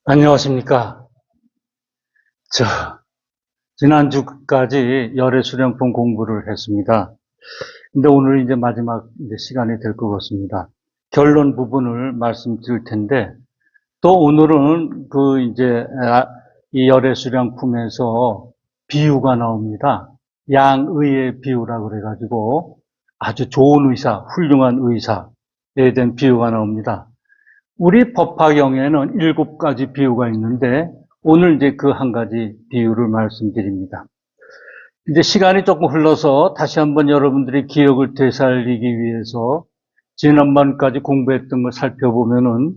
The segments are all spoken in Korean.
안녕하십니까. 저, 지난주까지 열애수령품 공부를 했습니다. 근데 오늘 이제 마지막 시간이 될 것 같습니다. 결론 부분을 말씀드릴 텐데, 또 오늘은 이 열애수령품에서 비유가 나옵니다. 양의의 비유라 그래가지고 아주 좋은 의사, 훌륭한 의사에 대한 비유가 나옵니다. 우리 법화경에는 7가지 비유가 있는데 오늘 이제 그 한 가지 비유를 말씀드립니다. 이제 시간이 조금 흘러서 다시 한번 여러분들이 기억을 되살리기 위해서 지난번까지 공부했던 걸 살펴보면은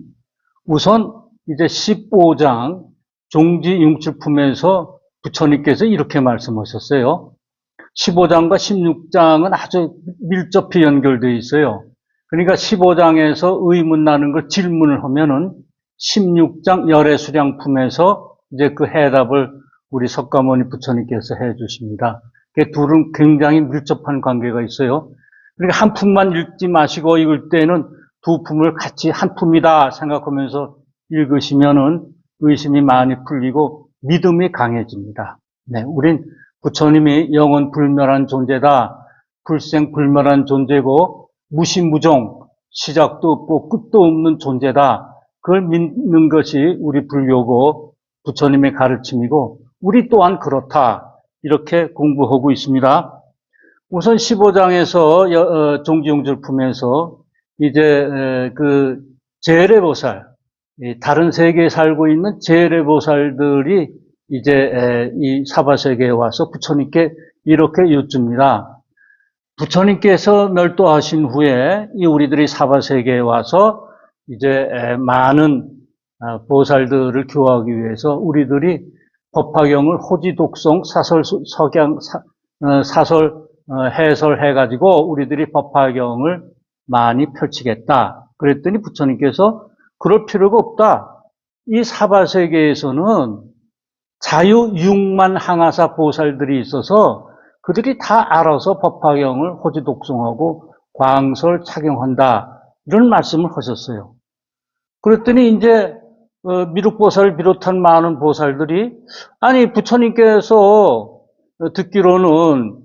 우선 이제 15장 종지융출품에서 부처님께서 이렇게 말씀하셨어요. 15장과 16장은 아주 밀접히 연결되어 있어요. 그러니까 15장에서 의문 나는 걸 질문을 하면은 16장 열애수량품에서 이제 그 해답을 우리 석가모니 부처님께서 해 주십니다. 그 둘은 굉장히 밀접한 관계가 있어요. 그러니까 한 품만 읽지 마시고 읽을 때는 두 품을 같이 한 품이다 생각하면서 읽으시면은 의심이 많이 풀리고 믿음이 강해집니다. 네, 우린 부처님이 영원 불멸한 존재다. 불생불멸한 존재고 무시무종, 시작도 없고 끝도 없는 존재다. 그걸 믿는 것이 우리 불교고 부처님의 가르침이고 우리 또한 그렇다. 이렇게 공부하고 있습니다. 우선 15장에서 종지용줄품에서 이제 그 제례보살, 다른 세계에 살고 있는 제례보살들이 이제 이 사바세계에 와서 부처님께 이렇게 여쭙니다. 부처님께서 멸도하신 후에 이 우리들이 사바세계에 와서 이제 많은 보살들을 교화하기 위해서 우리들이 법화경을 호지독송 사설 석양 사설 해설해가지고 우리들이 법화경을 많이 펼치겠다. 그랬더니 부처님께서 그럴 필요가 없다. 이 사바세계에서는 자유육만 항아사 보살들이 있어서 그들이 다 알아서 법화경을 호지독송하고 광설 착용한다. 이런 말씀을 하셨어요. 그랬더니 이제 미륵보살을 비롯한 많은 보살들이 아니 부처님께서 듣기로는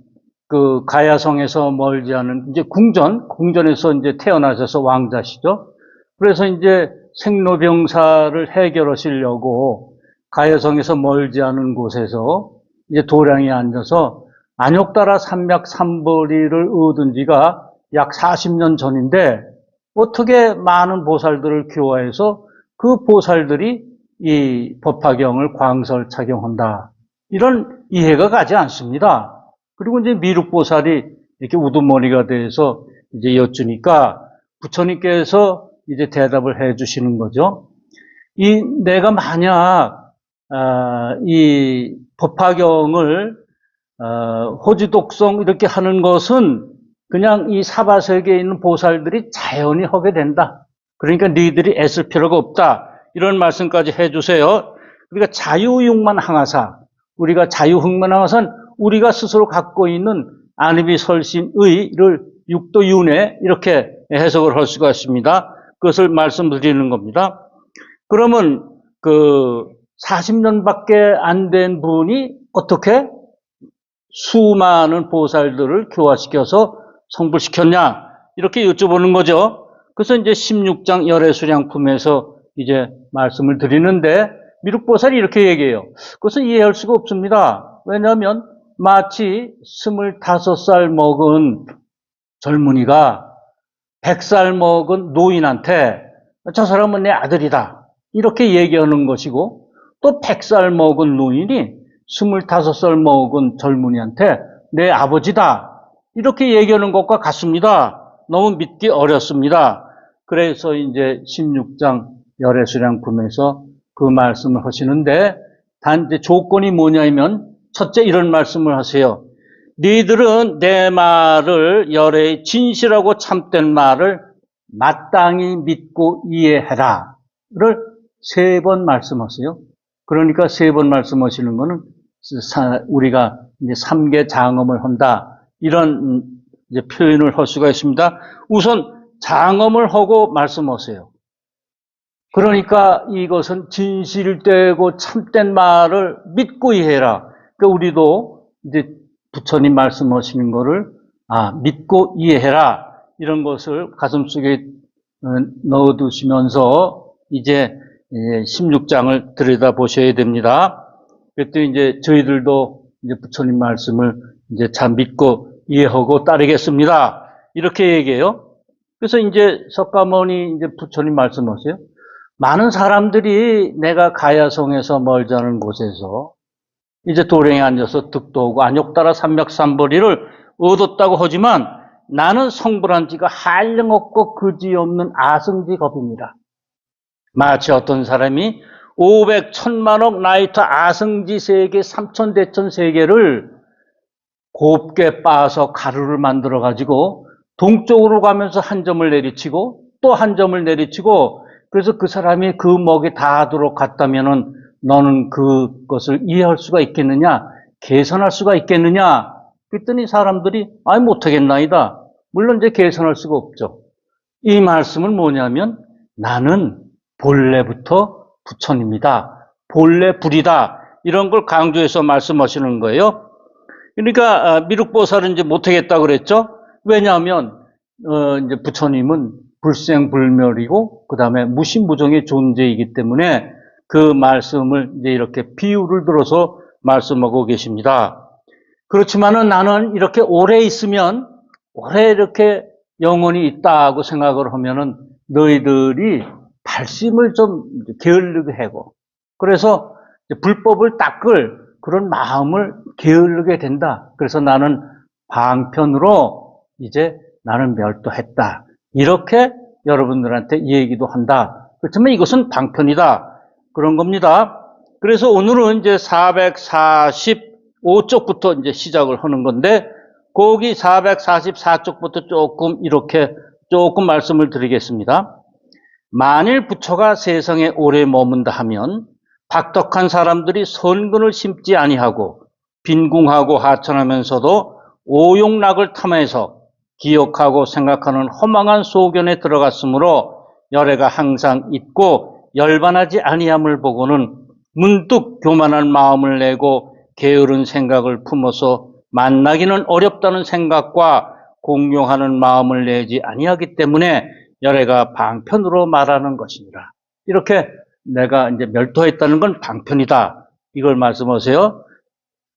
그 가야성에서 멀지 않은 이제 궁전에서 이제 태어나셔서 왕자시죠. 그래서 이제 생로병사를 해결하시려고 가야성에서 멀지 않은 곳에서 이제 도량에 앉아서 안욕다라 삼맥 삼보리를 얻은 지가 약 40년 전인데 어떻게 많은 보살들을 교화해서 그 보살들이 이 법화경을 광설 착용한다. 이런 이해가 가지 않습니다. 그리고 이제 미륵보살이 이렇게 우두머리가 돼서 이제 여쭈니까 부처님께서 이제 대답을 해 주시는 거죠. 내가 만약 이 법화경을 호지독성 이렇게 하는 것은 그냥 이 사바세계에 있는 보살들이 자연히 하게 된다. 그러니까 너희들이 애쓸 필요가 없다. 이런 말씀까지 해주세요. 그러니까 자유육만 항아사, 우리가 자유흑만 항아사는 우리가 스스로 갖고 있는 안이비설심의를 육도윤회 이렇게 해석을 할 수가 있습니다. 그것을 말씀드리는 겁니다. 그러면 그 40년밖에 안 된 분이 어떻게 수많은 보살들을 교화시켜서 성불시켰냐 이렇게 여쭤보는 거죠. 그래서 이제 16장 열애수량품에서 이제 말씀을 드리는데 미륵보살이 이렇게 얘기해요. 그것은 이해할 수가 없습니다. 왜냐하면 마치 25살 먹은 젊은이가 100살 먹은 노인한테 저 사람은 내 아들이다 이렇게 얘기하는 것이고 또 100살 먹은 노인이 25살 먹은 젊은이한테 내 아버지다 이렇게 얘기하는 것과 같습니다. 너무 믿기 어렵습니다. 그래서 이제 16장 열애수량품에서 그 말씀을 하시는데 단 이제 조건이 뭐냐면 첫째 이런 말씀을 하세요. 너희들은 내 말을 열애의 진실하고 참된 말을 마땅히 믿고 이해해라 를 3번 말씀하세요. 그러니까 3번 말씀하시는 거는 우리가 이제 3개 장엄을 한다. 이런 이제 표현을 할 수가 있습니다. 우선 장엄을 하고 말씀하세요. 그러니까 이것은 진실되고 참된 말을 믿고 이해해라. 그러니까 우리도 이제 부처님 말씀하시는 거를 믿고 이해해라. 이런 것을 가슴속에 넣어두시면서 이제 16장을 들여다보셔야 됩니다. 그랬더니 이제 저희들도 이제 부처님 말씀을 이제 잘 믿고 이해하고 따르겠습니다. 이렇게 얘기해요. 그래서 이제 석가모니 이제 부처님 말씀하세요. 많은 사람들이 내가 가야성에서 멀지 않은 곳에서 이제 도량에 앉아서 득도 오고 안욕따라 삼맥삼보리를 얻었다고 하지만 나는 성불한 지가 한량없고 그지없는 아승지겁입니다. 마치 어떤 사람이 500, 1000만억 나이터 아승지 세계, 3000대천 세계를 곱게 빻아서 가루를 만들어 가지고 동쪽으로 가면서 한 점을 내리치고 또 한 점을 내리치고 그래서 그 사람이 그 먹이 닿도록 갔다면은 너는 그것을 이해할 수가 있겠느냐? 계산할 수가 있겠느냐? 그랬더니 사람들이 못하겠나이다. 물론 이제 계산할 수가 없죠. 이 말씀은 뭐냐면 나는 본래부터 부처님이다. 본래 불이다. 이런 걸 강조해서 말씀하시는 거예요. 그러니까 미륵보살은 이제 못하겠다 그랬죠. 왜냐하면 이제 부처님은 불생불멸이고 그 다음에 무신무종의 존재이기 때문에 그 말씀을 이제 이렇게 비유를 들어서 말씀하고 계십니다. 그렇지만은 나는 이렇게 오래 있으면 오래 이렇게 영원히 있다고 생각을 하면은 너희들이 발심을 좀 게을르게 하고 그래서 불법을 닦을 그런 마음을 게을르게 된다. 그래서 나는 방편으로 이제 나는 멸도했다. 이렇게 여러분들한테 얘기도 한다. 그렇지만 이것은 방편이다. 그런 겁니다. 그래서 오늘은 이제 445쪽부터 이제 시작을 하는 건데, 거기 444쪽부터 조금 말씀을 드리겠습니다. 만일 부처가 세상에 오래 머문다 하면, 박덕한 사람들이 선근을 심지 아니하고, 빈궁하고 하천하면서도 오용락을 탐해서 기억하고 생각하는 허망한 소견에 들어갔으므로 열애가 항상 있고 열반하지 아니함을 보고는 문득 교만한 마음을 내고 게으른 생각을 품어서 만나기는 어렵다는 생각과 공용하는 마음을 내지 아니하기 때문에 열애가 방편으로 말하는 것이니라. 이렇게 내가 이제 멸도했다는 건 방편이다. 이걸 말씀하세요.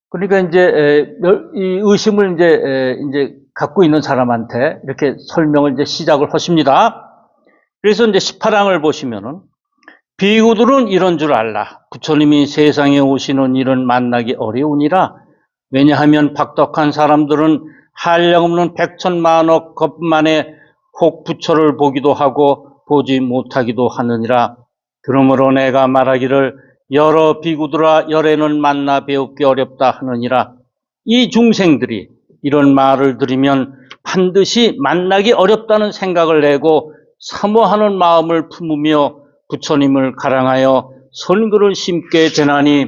그러니까 이제 이 의심을 이제 갖고 있는 사람한테 이렇게 설명을 이제 시작을 하십니다. 그래서 이제 18항을 보시면은 비구들은 이런 줄 알라. 부처님이 세상에 오시는 일은 만나기 어려우니라. 왜냐하면 박덕한 사람들은 한량없는 백천만억 겁만에 혹 부처를 보기도 하고 보지 못하기도 하느니라. 그러므로 내가 말하기를 여러 비구들아 열애는 만나 배우기 어렵다 하느니라. 이 중생들이 이런 말을 들으면 반드시 만나기 어렵다는 생각을 내고 사모하는 마음을 품으며 부처님을 가랑하여 선글을 심게 되나니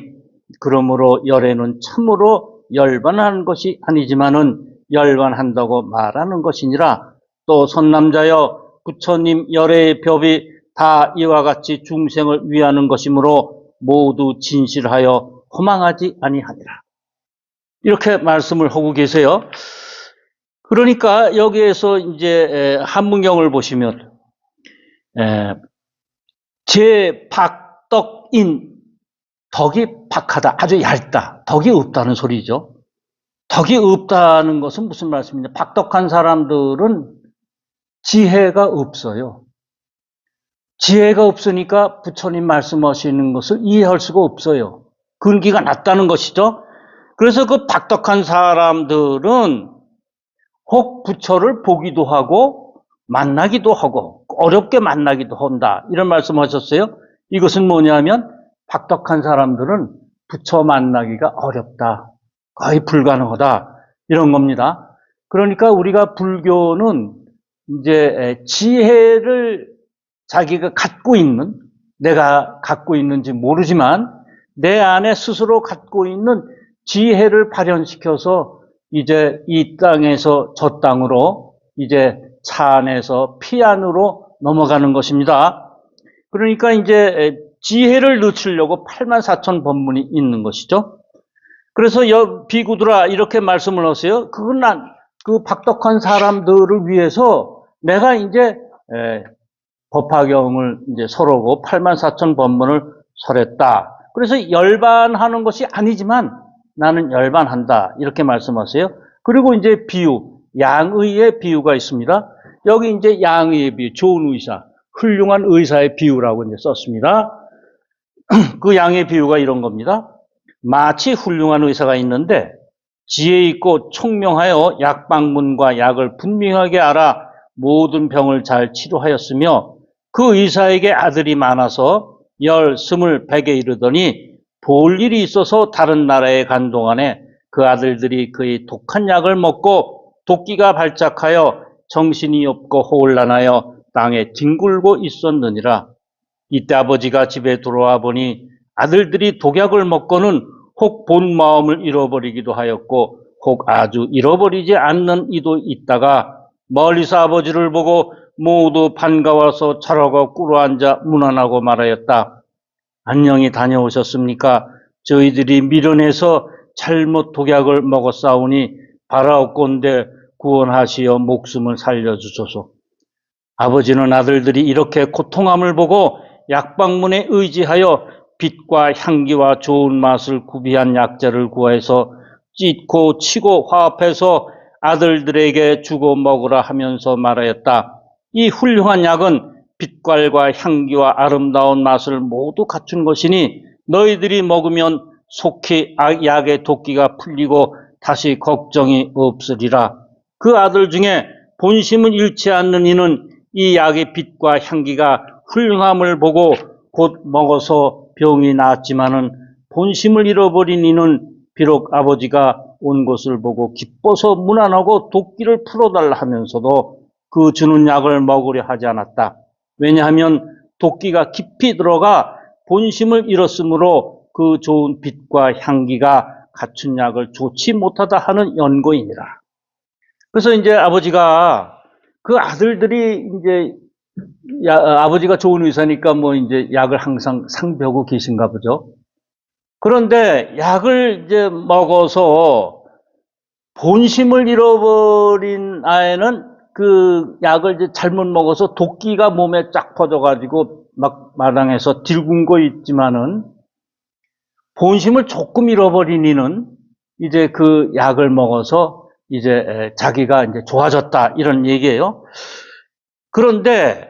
그러므로 열애는 참으로 열반한 것이 아니지만은 열반한다고 말하는 것이니라. 또 선남자여 부처님 열애의 법이 다 이와 같이 중생을 위하는 것이므로 모두 진실하여 허망하지 아니하니라. 이렇게 말씀을 하고 계세요. 그러니까 여기에서 이제 한문경을 보시면 제박덕인 덕이 박하다. 아주 얇다. 덕이 없다는 소리죠. 덕이 없다는 것은 무슨 말씀이냐. 박덕한 사람들은 지혜가 없어요. 지혜가 없으니까 부처님 말씀하시는 것을 이해할 수가 없어요. 근기가 낮다는 것이죠. 그래서 그 박덕한 사람들은 혹 부처를 보기도 하고 만나기도 하고 어렵게 만나기도 한다. 이런 말씀하셨어요. 이것은 뭐냐면 박덕한 사람들은 부처 만나기가 어렵다. 거의 불가능하다. 이런 겁니다. 그러니까 우리가 불교는 이제 지혜를 자기가 갖고 있는, 내가 갖고 있는지 모르지만 내 안에 스스로 갖고 있는 지혜를 발현시켜서 이제 이 땅에서 저 땅으로 이제 차 안에서 피 안으로 넘어가는 것입니다. 그러니까 이제 지혜를 늦추려고 84,000번문이 있는 것이죠. 그래서 비구들아 이렇게 말씀을 하세요. 그건 그 박덕한 사람들을 위해서 내가 이제 법화경을 이제 설하고 84,000번문을 설했다. 그래서 열반하는 것이 아니지만 나는 열반한다. 이렇게 말씀하세요. 그리고 이제 비유, 양의의 비유가 있습니다. 여기 이제 양의의 비유, 좋은 의사, 훌륭한 의사의 비유라고 이제 썼습니다. 그 양의 비유가 이런 겁니다. 마치 훌륭한 의사가 있는데 지혜 있고 총명하여 약방문과 약을 분명하게 알아 모든 병을 잘 치료하였으며 그 의사에게 아들이 많아서 10, 20, 100에 이르더니 볼 일이 있어서 다른 나라에 간 동안에 그 아들들이 그의 독한 약을 먹고 도끼가 발작하여 정신이 없고 혼란하여 땅에 뒹굴고 있었느니라. 이때 아버지가 집에 들어와 보니 아들들이 독약을 먹고는 혹 본 마음을 잃어버리기도 하였고 혹 아주 잃어버리지 않는 이도 있다가 멀리서 아버지를 보고 모두 반가워서 자라고 꿇어앉아 문안하고 말하였다. 안녕히 다녀오셨습니까? 저희들이 미련해서 잘못 독약을 먹었사오니 바라옵건대 구원하시어 목숨을 살려주소서. 아버지는 아들들이 이렇게 고통함을 보고 약방문에 의지하여 빛과 향기와 좋은 맛을 구비한 약재를 구해서 찢고 치고 화합해서 아들들에게 주고 먹으라 하면서 말하였다. 이 훌륭한 약은 빛깔과 향기와 아름다운 맛을 모두 갖춘 것이니 너희들이 먹으면 속히 약의 도끼가 풀리고 다시 걱정이 없으리라. 그 아들 중에 본심을 잃지 않는 이는 이 약의 빛과 향기가 훌륭함을 보고 곧 먹어서 병이 나았지만은 본심을 잃어버린 이는 비록 아버지가 온 것을 보고 기뻐서 문안하고 도끼를 풀어달라 하면서도 그 주는 약을 먹으려 하지 않았다. 왜냐하면 도끼가 깊이 들어가 본심을 잃었으므로 그 좋은 빛과 향기가 갖춘 약을 좋지 못하다 하는 연고이니라. 그래서 이제 아버지가 그 아들들이 이제 아버지가 좋은 의사니까 뭐 이제 약을 항상 상비하고 계신가 보죠. 그런데 약을 이제 먹어서 본심을 잃어버린 아이는 그 약을 이제 잘못 먹어서 도끼가 몸에 쫙 퍼져가지고 막 마당에서 뒹군거 있지만은 본심을 조금 잃어버린 이는 이제 그 약을 먹어서 이제 자기가 이제 좋아졌다 이런 얘기예요. 그런데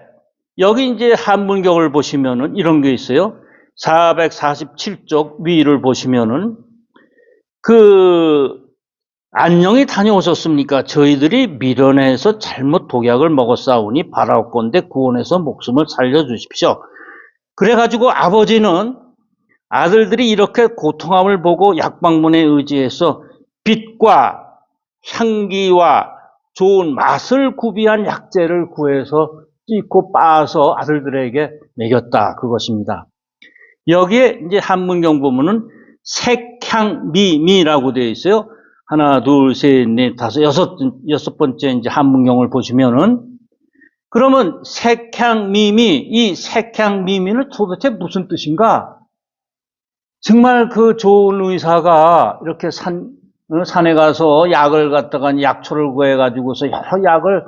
여기 이제 한문경을 보시면은 이런 게 있어요. 447쪽 위를 보시면은 그 안녕히 다녀오셨습니까? 저희들이 미련해서 잘못 독약을 먹었사오니 바라옵건대 구원해서 목숨을 살려주십시오. 그래가지고 아버지는 아들들이 이렇게 고통함을 보고 약방문에 의지해서 빛과 향기와 좋은 맛을 구비한 약재를 구해서 찢고 빻아서 아들들에게 먹였다. 그것입니다. 여기에 이제 한문경 보면은 색향미미라고 되어 있어요. 하나, 둘, 셋, 넷, 다섯, 여섯 번째 이제 한문경을 보시면은 그러면 색향미미, 이 색향미미는 도대체 무슨 뜻인가? 정말 그 좋은 의사가 이렇게 산에 가서 약을 갖다가 약초를 구해가지고서 여러 약을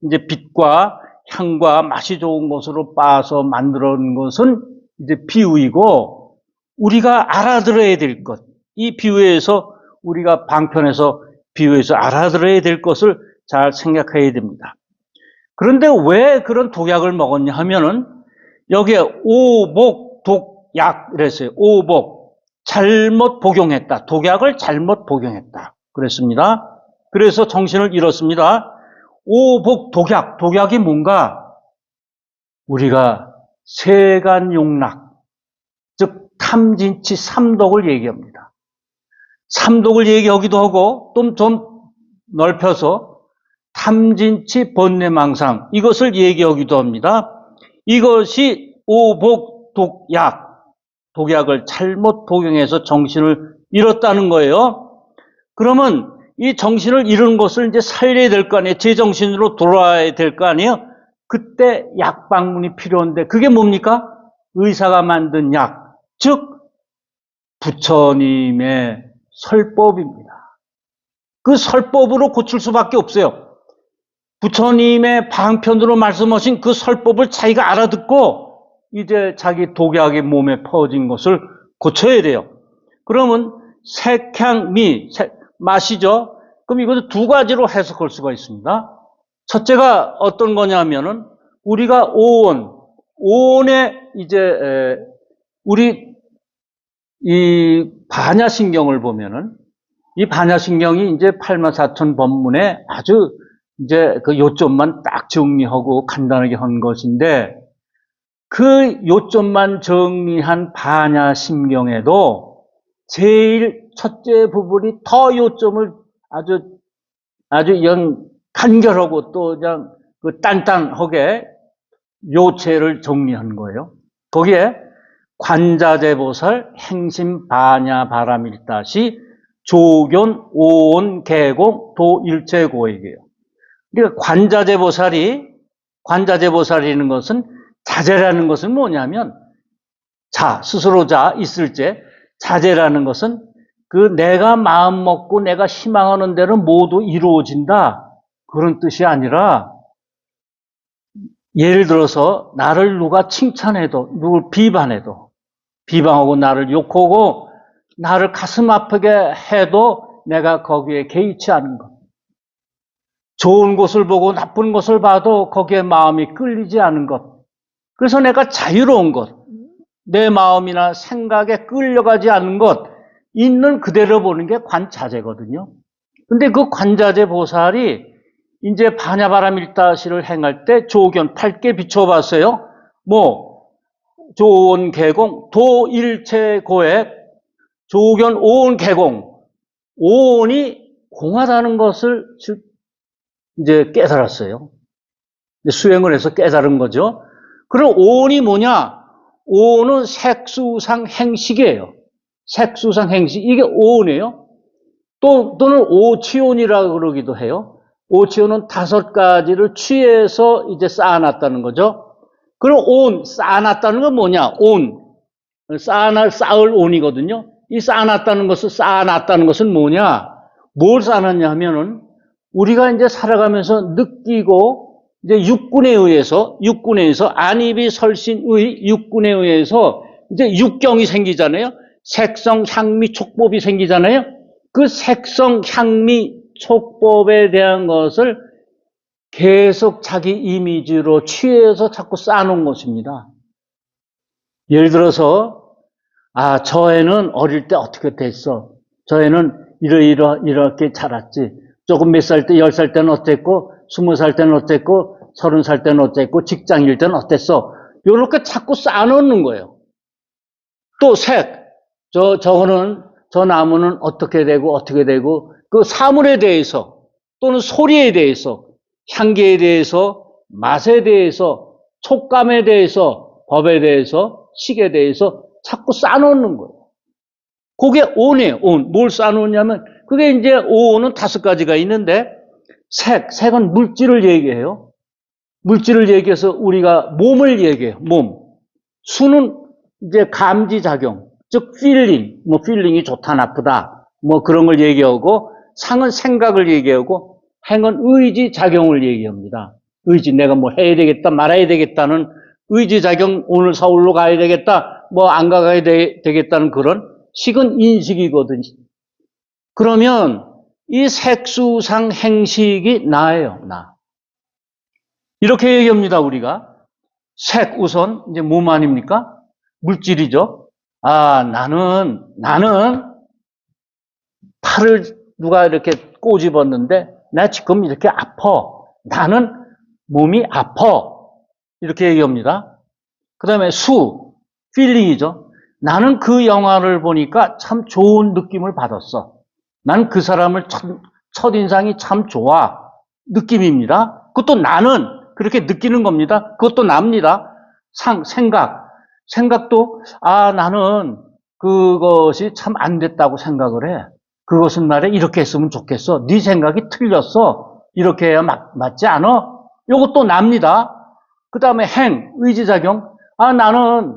이제 빛과 향과 맛이 좋은 것으로 빻아서 만들어 놓은 것은 이제 비유이고 우리가 알아들어야 될 것. 이 비유에서 우리가 방편에서 비유해서 알아들어야 될 것을 잘 생각해야 됩니다. 그런데 왜 그런 독약을 먹었냐 하면은 여기에 오복, 독약 이랬어요. 오복. 잘못 복용했다. 독약을 잘못 복용했다. 그랬습니다. 그래서 정신을 잃었습니다. 오복, 독약. 독약이 뭔가? 우리가 세간용락, 즉 탐진치 삼독을 얘기합니다. 삼독을 얘기하기도 하고 또 좀 넓혀서 탐진치 번뇌망상 이것을 얘기하기도 합니다. 이것이 오복, 독약. 독약을 잘못 복용해서 정신을 잃었다는 거예요. 그러면 이 정신을 잃은 것을 이제 살려야 될 거 아니에요. 제정신으로 돌아와야 될 거 아니에요. 그때 약방문이 필요한데 그게 뭡니까? 의사가 만든 약, 즉 부처님의 설법입니다. 그 설법으로 고칠 수밖에 없어요. 부처님의 방편으로 말씀하신 그 설법을 자기가 알아듣고 이제 자기 독약이 몸에 퍼진 것을 고쳐야 돼요. 그러면 색향미, 맛이죠. 그럼 이것을 두 가지로 해석할 수가 있습니다. 첫째가 어떤 거냐면은 우리가 오온에 이제 우리 이 반야신경을 보면은 이 반야신경이 이제 84,000 법문에 아주 이제 그 요점만 딱 정리하고 간단하게 한 것인데 그 요점만 정리한 반야신경에도 제일 첫째 부분이 더 요점을 아주 영 간결하고 또 그냥 그 단단하게 요체를 정리한 거예요. 거기에 관자재보살 행심 반야 바라밀다시 조견 오온 개공 도일체고액이에요. 그러니까 관자재보살이라는 것은 자재라는 것은 뭐냐면 스스로 있을 때 자재라는 것은 그 내가 마음 먹고 내가 희망하는 대로 모두 이루어진다. 그런 뜻이 아니라 예를 들어서 나를 누가 칭찬해도 누굴 비방하고 나를 욕하고 나를 가슴 아프게 해도 내가 거기에 개의치 않은 것. 좋은 것을 보고 나쁜 것을 봐도 거기에 마음이 끌리지 않은 것. 그래서 내가 자유로운 것. 내 마음이나 생각에 끌려가지 않는 것. 있는 그대로 보는 게 관자재거든요. 근데 그 관자재 보살이 이제 반야바라밀다시를 행할 때 조견 8개 비춰봤어요. 조온 개공, 도일체고액, 조견 오온 개공. 오온이 공하다는 것을 이제 깨달았어요. 수행을 해서 깨달은 거죠. 그럼 오온이 뭐냐? 오온은 색수상 행식이에요. 색수상 행식. 이게 오온이에요. 또는 오치온이라고 그러기도 해요. 오치온은 5가지를 취해서 이제 쌓아놨다는 거죠. 그럼 쌓아놨다는 건 뭐냐? 쌓을 온이거든요. 이 쌓아놨다는 것은 뭐냐? 뭘 쌓아놨냐 하면은 우리가 이제 살아가면서 느끼고 이제 육군에 의해서 안입이 설신의 육군에 의해서 이제 육경이 생기잖아요. 색성, 향미, 촉법이 생기잖아요. 그 색성, 향미, 촉법에 대한 것을 계속 자기 이미지로 취해서 자꾸 쌓아놓은 것입니다. 예를 들어서 저 애는 어릴 때 어떻게 됐어? 저 애는 이렇게 자랐지. 조금 몇 살 때, 10살 때는 어땠고, 20살 때는 어땠고, 30살 때는 어땠고, 직장일 때는 어땠어? 이렇게 자꾸 쌓아놓는 거예요. 또 저 나무는 어떻게 되고, 그 사물에 대해서, 또는 소리에 대해서, 향기에 대해서, 맛에 대해서, 촉감에 대해서, 법에 대해서, 식에 대해서 자꾸 쌓아놓는 거예요. 그게 온이에요. 뭘 쌓아놓냐면, 그게 이제 오온은 5가지가 있는데, 색은 물질을 얘기해요. 물질을 얘기해서 우리가 몸을 얘기해요. 수는 이제 감지작용, 즉 필링이 좋다 나쁘다 그런 걸 얘기하고, 상은 생각을 얘기하고, 행은 의지작용을 얘기합니다. 내가 해야 되겠다 말아야 되겠다는 의지작용, 오늘 서울로 가야 되겠다 안 가야 되겠다는 그런 식은 인식이거든요. 그러면 이 색수상 행식이 나예요. 이렇게 얘기합니다. 우리가 색 우선 이제 몸 아닙니까? 물질이죠. 나는 팔을 누가 이렇게 꼬집었는데 나 지금 이렇게 아파. 나는 몸이 아파. 이렇게 얘기합니다. 그 다음에 필링이죠. 나는 그 영화를 보니까 참 좋은 느낌을 받았어. 난 그 사람을 첫인상이 참 좋아. 느낌입니다. 그것도 나는 그렇게 느끼는 겁니다. 그것도 납니다. 생각도 나는 그것이 참 안 됐다고 생각을 해. 그것은 말이야 이렇게 했으면 좋겠어. 네 생각이 틀렸어. 이렇게 해야 맞지 않아? 이것도 납니다. 그 다음에 의지작용. 나는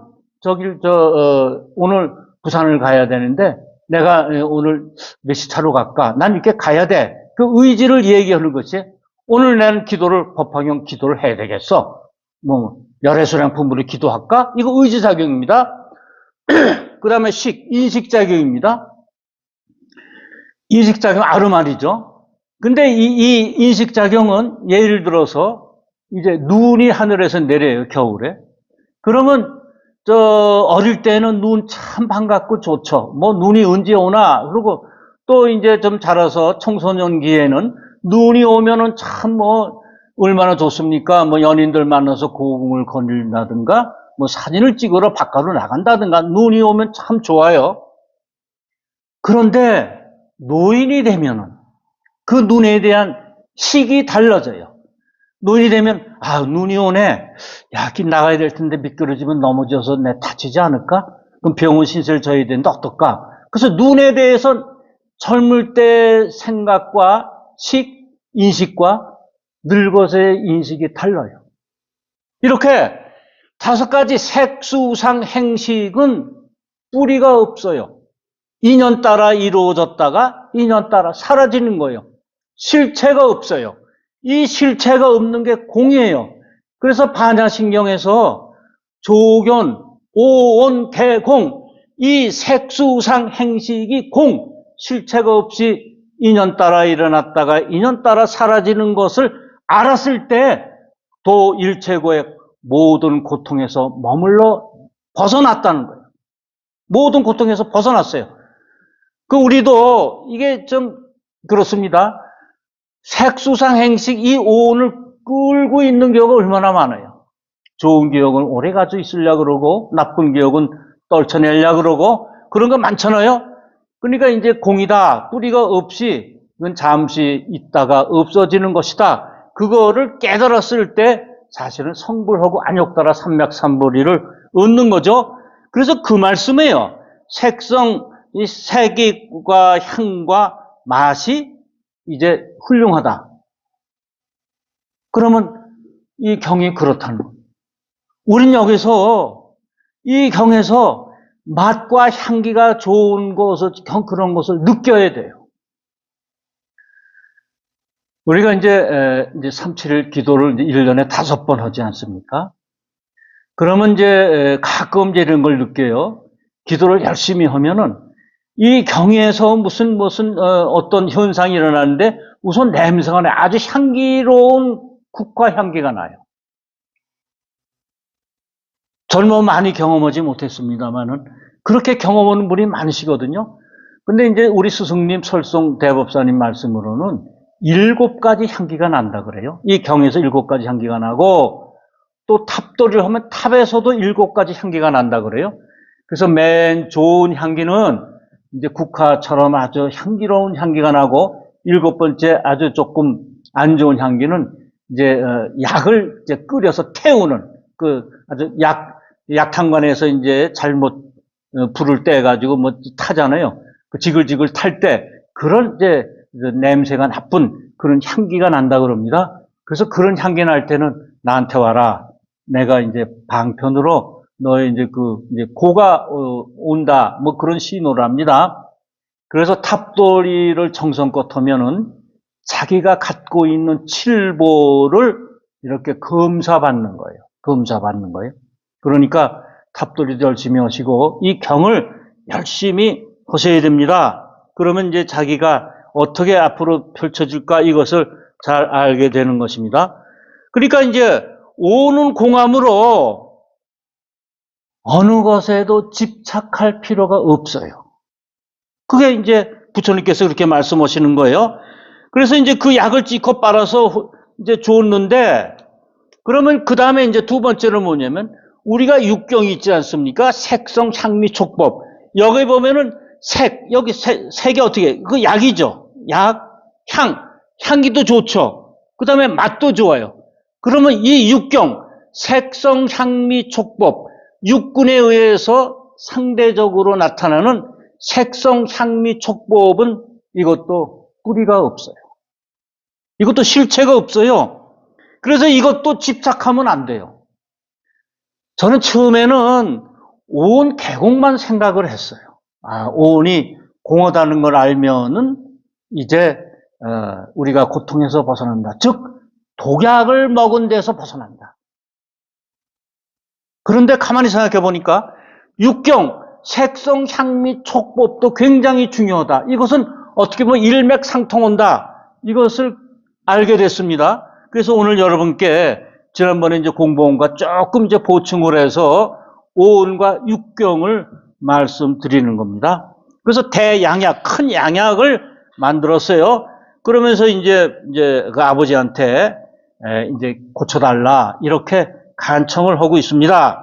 오늘 부산을 가야 되는데, 내가 오늘 몇 시 차로 갈까? 난 이렇게 가야 돼. 그 의지를 얘기하는 것이, 오늘 난 기도를, 법화경 기도를 해야 되겠어. 뭐, 열애수량 품부를 기도할까? 이거 의지작용입니다. 그 다음에 인식작용입니다. 인식작용 아르말이죠. 근데 이 인식작용은 예를 들어서 이제 눈이 하늘에서 내려요, 겨울에. 그러면 어릴 때는 눈 참 반갑고 좋죠. 뭐 눈이 언제 오나. 그리고 또 이제 좀 자라서 청소년기에는 눈이 오면은 참 뭐 얼마나 좋습니까? 뭐 연인들 만나서 고궁을 거닐다든가 뭐 사진을 찍으러 바깥으로 나간다든가 눈이 오면 참 좋아요. 그런데 노인이 되면은 그 눈에 대한 식이 달라져요. 노인이 되면 눈이 오네. 야, 길 나가야 될 텐데 미끄러지면 넘어져서 내 다치지 않을까? 그럼 병원 신세를 져야 되는데 어떨까? 그래서 눈에 대해서 젊을 때 생각과 인식과 늙어서의 인식이 달라요. 이렇게 5가지 색수상 행식은 뿌리가 없어요. 인연 따라 이루어졌다가 인연 따라 사라지는 거예요. 실체가 없어요. 이 실체가 없는 게 공이에요. 그래서 반야신경에서 조견, 오온, 개공, 이 색수상 행식이 공, 실체가 없이 인연 따라 일어났다가 인연 따라 사라지는 것을 알았을 때 도일체고의 모든 고통에서 머물러 벗어났다는 거예요. 모든 고통에서 벗어났어요. 우리도 이게 좀 그렇습니다. 색수상 행식 이 오온을 끌고 있는 경우가 얼마나 많아요. 좋은 기억은 오래 가지고 있으려고 그러고 나쁜 기억은 떨쳐내려고 그러고 그런 거 많잖아요. 그러니까 이제 공이다. 뿌리가 없이 이건 잠시 있다가 없어지는 것이다. 그거를 깨달았을 때 사실은 성불하고 안욕따라 삼맥삼보리를 얻는 거죠. 그래서 그 말씀이에요. 이 색과 향과 맛이 이제 훌륭하다. 그러면 이 경이 그렇다는 거예요. 우린 여기서 이 경에서 맛과 향기가 좋은 것을, 그런 것을 느껴야 돼요. 우리가 이제 37일 기도를 1년에 5번 하지 않습니까? 그러면 이제 가끔 이런 걸 느껴요. 기도를 열심히 하면은 이 경에서 무슨 어떤 현상이 일어나는데 우선 냄새가 나요. 아주 향기로운 국화 향기가 나요. 젊어 많이 경험하지 못했습니다만은 그렇게 경험하는 분이 많으시거든요. 근데 이제 우리 스승님 설송 대법사님 말씀으로는 7가지 향기가 난다 그래요. 이 경에서 7가지 향기가 나고 또 탑돌이를 하면 탑에서도 7가지 향기가 난다 그래요. 그래서 맨 좋은 향기는 이제 국화처럼 아주 향기로운 향기가 나고 7번째 아주 조금 안 좋은 향기는 이제 약을 이제 끓여서 태우는 그 아주 약탕관에서 이제 잘못 불을 떼 가지고 뭐 타잖아요. 그 지글지글 탈 때 그런 이제 냄새가 나쁜 그런 향기가 난다 그럽니다. 그래서 그런 향기 날 때는 나한테 와라. 내가 이제 방편으로 너의 이제 이제 고가 온다. 뭐 그런 신호랍니다. 그래서 탑돌이를 정성껏 하면은 자기가 갖고 있는 칠보를 이렇게 검사받는 거예요. 검사받는 거예요. 그러니까 탑돌이도 열심히 하시고 이 경을 열심히 하셔야 됩니다. 그러면 이제 자기가 어떻게 앞으로 펼쳐질까 이것을 잘 알게 되는 것입니다. 그러니까 이제 오는 공함으로 어느 것에도 집착할 필요가 없어요. 그게 이제 부처님께서 그렇게 말씀하시는 거예요. 그래서 이제 그 약을 찌커 빨아서 이제 줬는데 그러면 그 다음에 이제 두 번째는 뭐냐면 우리가 육경이 있지 않습니까? 색성, 향미, 촉법. 여기 보면은 여기 색이 어떻게, 그 약이죠. 약, 향기도 좋죠. 그 다음에 맛도 좋아요. 그러면 이 육경, 색성, 향미, 촉법, 육군에 의해서 상대적으로 나타나는 색성, 향미, 촉법은 이것도 뿌리가 없어요. 이것도 실체가 없어요. 그래서 이것도 집착하면 안 돼요. 저는 처음에는 온 계곡만 생각을 했어요. 오온이 공허다는 걸 알면은 이제 우리가 고통에서 벗어난다. 즉 독약을 먹은 데서 벗어난다. 그런데 가만히 생각해 보니까 육경, 색성, 향 및 촉법도 굉장히 중요하다. 이것은 어떻게 보면 일맥상통한다. 이것을 알게 됐습니다. 그래서 오늘 여러분께 지난번에 이제 공부한 것과 조금 이제 보충을 해서 오온과 육경을 말씀드리는 겁니다. 그래서 대양약, 큰 양약을 만들었어요. 그러면서 이제 그 아버지한테 이제 고쳐달라 이렇게 간청을 하고 있습니다.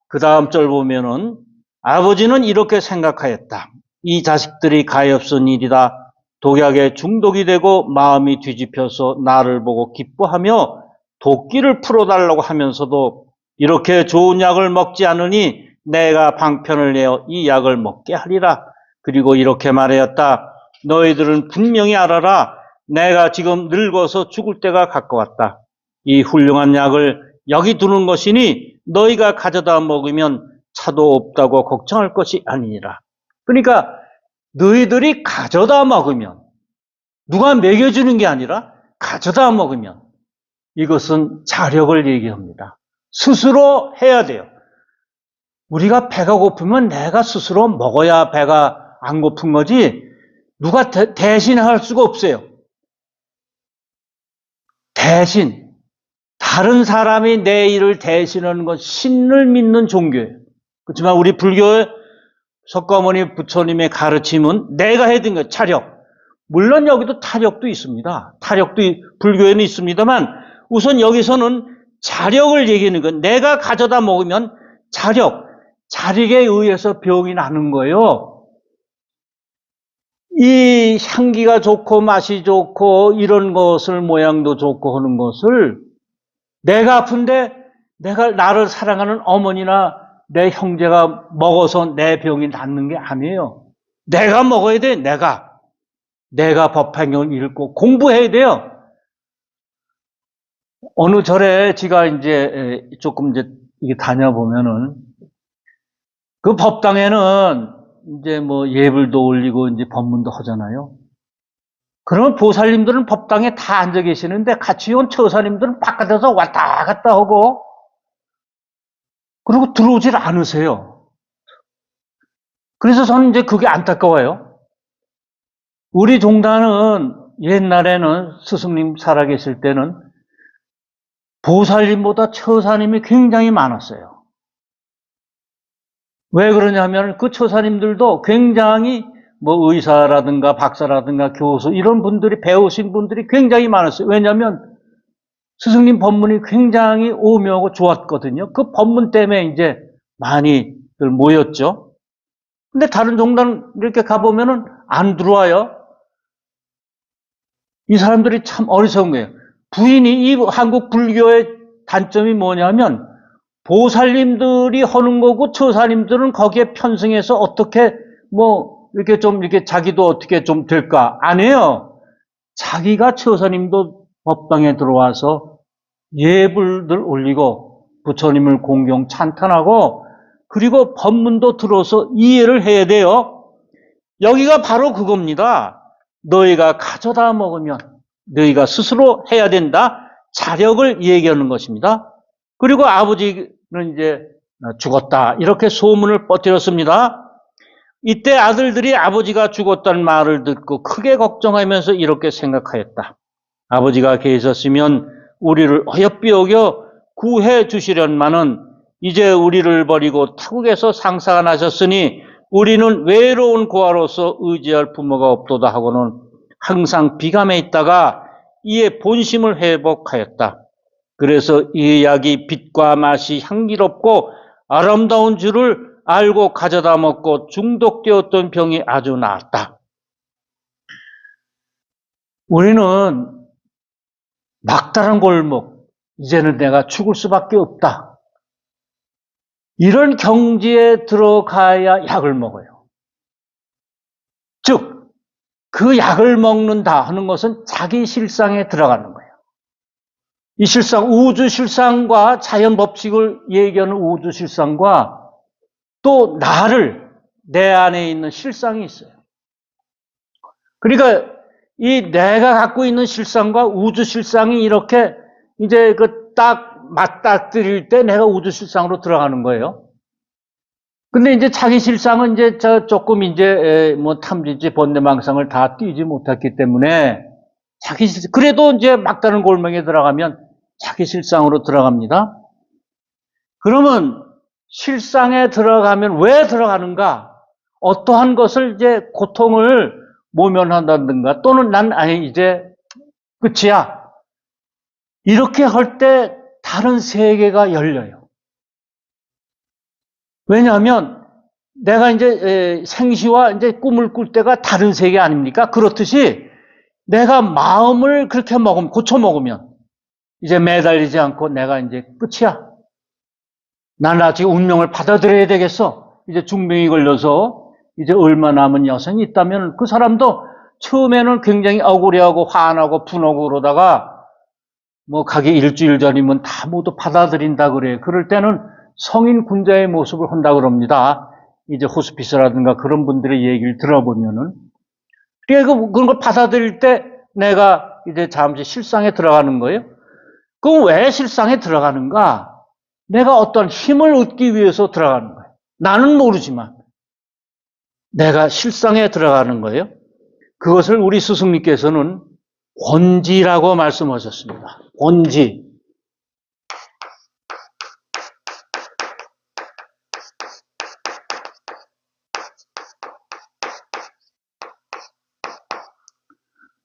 그 다음 절 보면은 아버지는 이렇게 생각하였다. 이 자식들이 가엾은 일이다. 독약에 중독이 되고 마음이 뒤집혀서 나를 보고 기뻐하며 도끼를 풀어달라고 하면서도 이렇게 좋은 약을 먹지 않으니 내가 방편을 내어 이 약을 먹게 하리라. 그리고 이렇게 말하였다. 너희들은 분명히 알아라. 내가 지금 늙어서 죽을 때가 가까웠다. 이 훌륭한 약을 여기 두는 것이니 너희가 가져다 먹으면 차도 없다고 걱정할 것이 아니니라. 그러니까 너희들이 가져다 먹으면, 누가 먹여주는 게 아니라 가져다 먹으면 이것은 자력을 얘기합니다. 스스로 해야 돼요. 우리가 배가 고프면 내가 스스로 먹어야 배가 안 고픈 거지 누가 대신할 수가 없어요. 대신 다른 사람이 내 일을 대신하는 건 신을 믿는 종교예요. 그렇지만 우리 불교의 석가모니 부처님의 가르침은 내가 해야 되는 거예요. 차력. 물론 여기도 타력도 있습니다. 타력도 불교에는 있습니다만 우선 여기서는 자력을 얘기하는 건 내가 가져다 먹으면 자력에 의해서 병이 나는 거예요. 이 향기가 좋고 맛이 좋고 이런 것을 모양도 좋고 하는 것을 내가 아픈데 나를 사랑하는 어머니나 내 형제가 먹어서 내 병이 낫는 게 아니에요. 내가 먹어야 돼. 내가 법화경을 읽고 공부해야 돼요. 어느 절에 제가 이제 조금 이제 이게 다녀보면은 그 법당에는 이제 뭐 예불도 올리고 이제 법문도 하잖아요. 그러면 보살님들은 법당에 다 앉아 계시는데 같이 온 처사님들은 바깥에서 왔다 갔다 하고 그리고 들어오질 않으세요. 그래서 저는 이제 그게 안타까워요. 우리 종단은 옛날에는 스승님 살아계실 때는 보살님보다 처사님이 굉장히 많았어요. 왜 그러냐면 그 처사님들도 굉장히 뭐 의사라든가 박사라든가 교수 이런 분들이 배우신 분들이 굉장히 많았어요. 왜냐하면 스승님 법문이 굉장히 오묘하고 좋았거든요. 그 법문 때문에 이제 많이들 모였죠. 근데 다른 종단 이렇게 가보면은 안 들어와요. 이 사람들이 참 어리석은 거예요. 부인이 이 한국 불교의 단점이 뭐냐면 보살님들이 하는 거고 처사님들은 거기에 편승해서 어떻게 뭐 이렇게 좀 이렇게 자기도 어떻게 좀 될까? 안 해요. 자기가 처사님도 법당에 들어와서 예불들 올리고 부처님을 공경 찬탄하고 그리고 법문도 들어서 이해를 해야 돼요. 여기가 바로 그겁니다. 너희가 가져다 먹으면 너희가 스스로 해야 된다. 자력을 얘기하는 것입니다. 그리고 아버지는 이제 죽었다. 이렇게 소문을 퍼뜨렸습니다. 이때 아들들이 아버지가 죽었다는 말을 듣고 크게 걱정하면서 이렇게 생각하였다. 아버지가 계셨으면 우리를 어여삐 여겨 구해 주시련마는 이제 우리를 버리고 타국에서 상사가 나셨으니 우리는 외로운 고아로서 의지할 부모가 없도다 하고는 항상 비감해 있다가 이에 본심을 회복하였다. 그래서 이 약이 빛과 맛이 향기롭고 아름다운 줄을 알고 가져다 먹고 중독되었던 병이 아주 나았다. 우리는 막다른 골목, 이제는 내가 죽을 수밖에 없다. 이런 경지에 들어가야 약을 먹어요. 즉, 그 약을 먹는다 하는 것은 자기 실상에 들어가는 거예요. 이 실상, 우주 실상과 자연 법칙을 얘기하는 우주 실상과 또 내 안에 있는 실상이 있어요. 그러니까 이 내가 갖고 있는 실상과 우주 실상이 이렇게 이제 그 딱 맞닥뜨릴 때 내가 우주 실상으로 들어가는 거예요. 근데 이제 자기 실상은 이제 조금 이제 뭐 탐진치 번뇌망상을 다 뛰지 못했기 때문에 그래도 이제 막다른 골망에 들어가면 자기 실상으로 들어갑니다. 그러면 실상에 들어가면 왜 들어가는가? 어떠한 것을 이제 고통을 모면한다든가 또는 이제 끝이야. 이렇게 할 때 다른 세계가 열려요. 왜냐하면 내가 이제 생시와 이제 꿈을 꿀 때가 다른 세계 아닙니까? 그렇듯이 내가 마음을 그렇게 고쳐 먹으면 이제 매달리지 않고 내가 이제 끝이야. 나는 아직 운명을 받아들여야 되겠어. 이제 중병이 걸려서 이제 얼마 남은 여성이 있다면 그 사람도 처음에는 굉장히 억울해하고 화나고 분하고 그러다가 뭐 가기 일주일 전이면 다 모두 받아들인다 그래요. 그럴 때는 성인 군자의 모습을 한다 그럽니다. 이제 호스피스라든가 그런 분들의 얘기를 들어보면은. 그런 걸 받아들일 때 내가 이제 잠시 실상에 들어가는 거예요. 그럼 왜 실상에 들어가는가? 내가 어떤 힘을 얻기 위해서 들어가는 거예요. 나는 모르지만 내가 실상에 들어가는 거예요. 그것을 우리 스승님께서는 권지라고 말씀하셨습니다. 권지.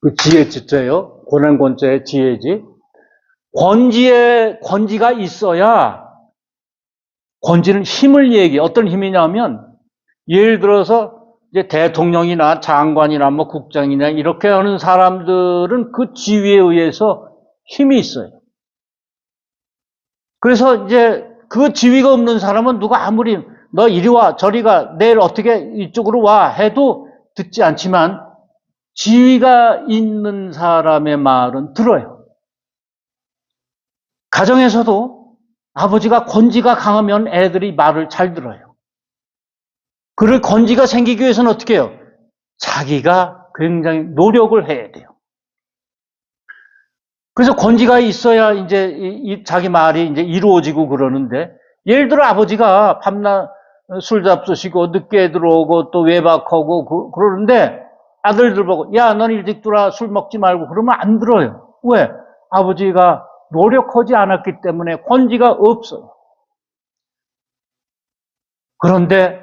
그 지혜 지자예요. 고난권자의 지혜지. 권지가 있어야 권지는 힘을 얘기해. 어떤 힘이냐면 예를 들어서 이제 대통령이나 장관이나 뭐 국장이나 이렇게 하는 사람들은 그 지위에 의해서 힘이 있어요. 그래서 이제 그 지위가 없는 사람은 누가 아무리 너 이리 와 저리 가 내일 어떻게 이쪽으로 와 해도 듣지 않지만 지위가 있는 사람의 말은 들어요. 가정에서도 아버지가 권지가 강하면 애들이 말을 잘 들어요. 그럴 권지가 생기기 위해서는 어떻게 해요? 자기가 굉장히 노력을 해야 돼요. 그래서 권지가 있어야 이제 자기 말이 이제 이루어지고 그러는데, 예를 들어 아버지가 밤낮 술 잡수시고 늦게 들어오고 또 외박하고 그러는데 아들들 보고 야, 넌 일찍 들어와 술 먹지 말고 그러면 안 들어요. 왜? 아버지가 노력하지 않았기 때문에 권지가 없어요. 그런데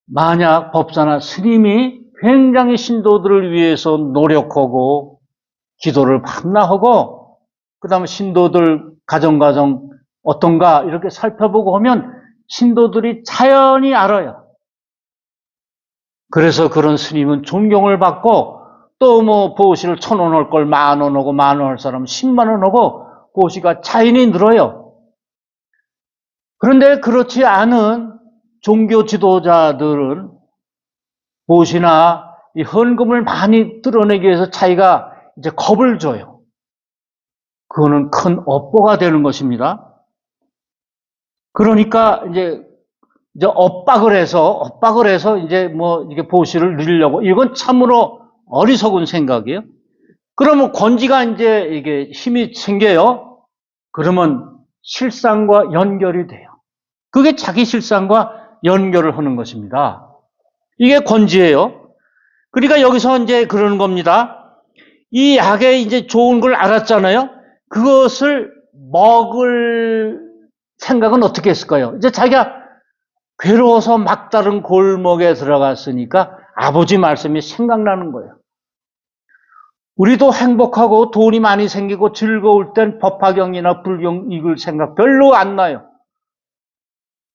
만약 법사나 스님이 굉장히 신도들을 위해서 노력하고 기도를 밤낮 하고 그 다음에 신도들 가정 어떤가 이렇게 살펴보고 하면 신도들이 자연히 알아요. 그래서 그런 스님은 존경을 받고 또 뭐 보시를 1,000원 할 걸 10,000원 하고 10,000원 할 사람 10만 원 하고 보시가 자연히 늘어요. 그런데 그렇지 않은 종교 지도자들은 보시나 이 헌금을 많이 드러내기 위해서 자기가 이제 겁을 줘요. 그거는 큰 업보가 되는 것입니다. 그러니까 이제 엇박을 해서 이제 뭐 이게 보시를 누리려고, 이건 참으로 어리석은 생각이에요. 그러면 권지가 이제 이게 힘이 생겨요. 그러면 실상과 연결이 돼요. 그게 자기 실상과 연결을 하는 것입니다. 이게 권지예요. 그러니까 여기서 이제 그러는 겁니다. 이 약에 이제 좋은 걸 알았잖아요. 그것을 먹을 생각은 어떻게 했을까요? 이제 자기가 괴로워서 막다른 골목에 들어갔으니까 아버지 말씀이 생각나는 거예요. 우리도 행복하고 돈이 많이 생기고 즐거울 땐 법화경이나 불경 읽을 생각 별로 안 나요.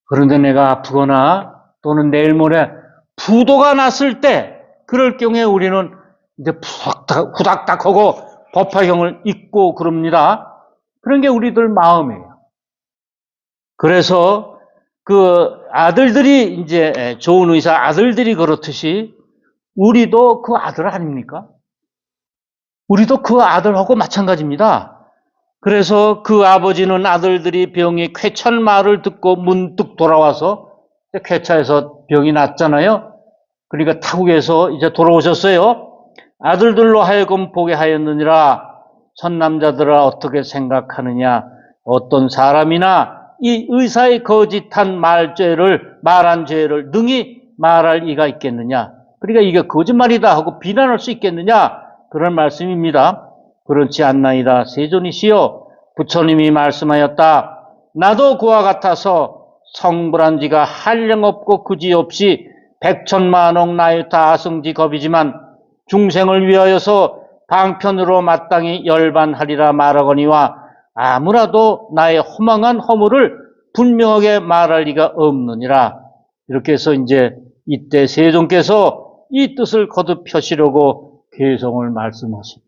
그런데 내가 아프거나 또는 내일 모레 부도가 났을 때 그럴 경우에 우리는 이제 후닥닥하고 법화경을 읽고 그럽니다. 그런 게 우리들 마음이에요. 그래서 그 아들들이 이제 좋은 의사 아들들이 그렇듯이 우리도 그 아들 아닙니까? 우리도 그 아들하고 마찬가지입니다. 그래서 그 아버지는 아들들이 병이 쾌찬 말을 듣고 문득 돌아와서 쾌차해서 병이 났잖아요. 그러니까 타국에서 이제 돌아오셨어요. 아들들로 하여금 보게 하였느니라. 선남자들아 어떻게 생각하느냐. 어떤 사람이나 이 의사의 거짓한 말한 죄를 능히 말할 이가 있겠느냐. 그러니까 이게 거짓말이다 하고 비난할 수 있겠느냐. 그런 말씀입니다. 그렇지 않나이다. 세존이시여 부처님이 말씀하였다. 나도 그와 같아서 성불한 지가 한량없고 그지없이 백천만억 나유타 아승지 겁이지만 중생을 위하여서 방편으로 마땅히 열반하리라 말하거니와 아무라도 나의 허망한 허물을 분명하게 말할 리가 없느니라. 이렇게 해서 이제 이때 세존께서 이 뜻을 거듭 펴시려고 개성을 말씀하십니다.